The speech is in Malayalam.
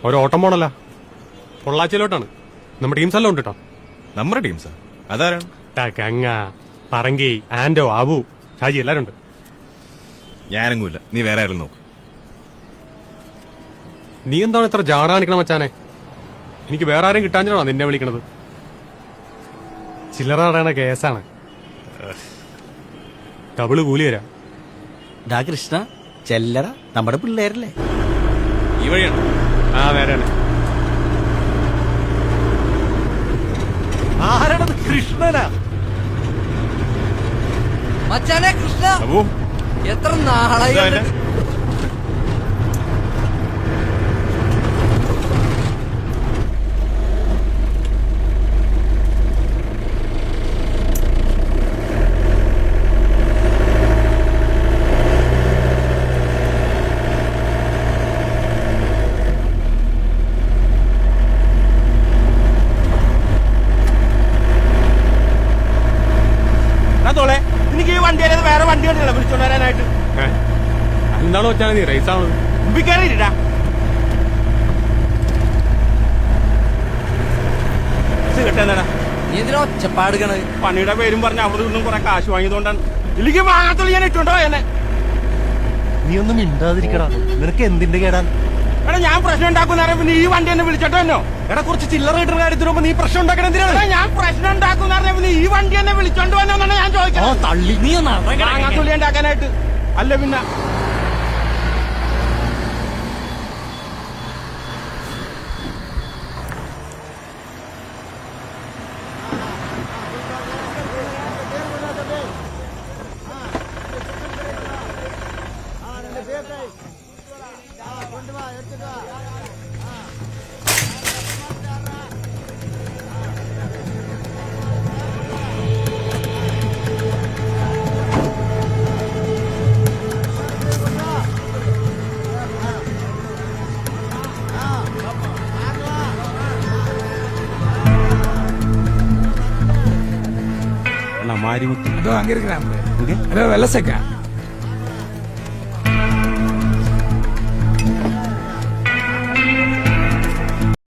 ഒരു ഓട്ടം പോണല്ല, പൊള്ളാച്ചിയിലോട്ടാണ്. നമ്മുടെ ടീംസ് എല്ലാം ഉണ്ട് കേട്ടോ. നമ്മുടെ ടീംസാ? അതാരാണ്? കങ്ങ, പറങ്കി, ആൻഡോ, ആബു, ഷാജി എല്ലാരും ഉണ്ട്. ഞാനെങ്ങുമില്ല, നീ വേറെ ആരും നോക്ക്. നീ എന്താണ് ഇത്ര ജാട കാണിക്കണം മച്ചാനെ? എനിക്ക് വേറെ ആരും കിട്ടാഞ്ഞാണോ നിന്നെ വിളിക്കണത്? ചില്ലറ നടയണ കേസാണ്. ഡബിള് കൂലി തരാം. ഡാ കൃഷ്ണ, ചെല്ലറ നമ്മുടെ പിള്ളേരല്ലേ? ഈ വഴിയാണ്. ആ വേറെയാണ്. ആരാണത്? കൃഷ്ണനാ? മച്ചാനെ കൃഷ്ണ, അപ്പോ എത്ര നാളായി കണ്ടിട്ട്. എനിക്ക് ഈ വണ്ടി വേറെ വണ്ടി കണ്ടില്ല വിളിച്ചോണ്ട് വരാനായിട്ട്. എന്താണ് മച്ചാനെ നീ റേസ് ആവുന്നത്? മുമ്പിൽ കയറിയിട്ടാ നീ എന്തിനാ ഒച്ചപ്പാടുകണത്? പണിയുടെ പേരും പറഞ്ഞ് അവിടെ നിന്നും കുറെ കാശ് വാങ്ങിയതുകൊണ്ടാണ്. ഇല്ലെങ്കിൽ വാങ്ങാത്തുള്ളൂ ഞാൻ ഇട്ടുണ്ടോ എന്നെ. നീ ഒന്നും മിണ്ടാതിരിക്കടാ, നിനക്ക് എന്തിന്റെ കേടാൻ? എടാ ഞാൻ പ്രശ്നം ഉണ്ടാക്കുന്ന പിന്നെ ഈ വണ്ടി എന്നെ വിളിച്ചിട്ടോ എന്നോ? എടാ കുറച്ച് ചില്ലറ കിട്ടുന്ന കാര്യത്തിന് നീ പ്രശ്നം ഉണ്ടാക്കണ എന്തിനാണ്? ഞാൻ പ്രശ്നം ഉണ്ടാക്കുന്ന പിന്നെ ഈ വണ്ടി എന്നെ വിളിച്ചോണ്ട് വന്നോന്നാണ് ഞാൻ ചോദിക്കുന്നത്. തള്ളി നീ വാങ്ങാത്തുള്ളി ഉണ്ടാക്കാനായിട്ട് അല്ല പിന്നെ. Marimuttu. Itu akhir kenapa? Ada velaseka.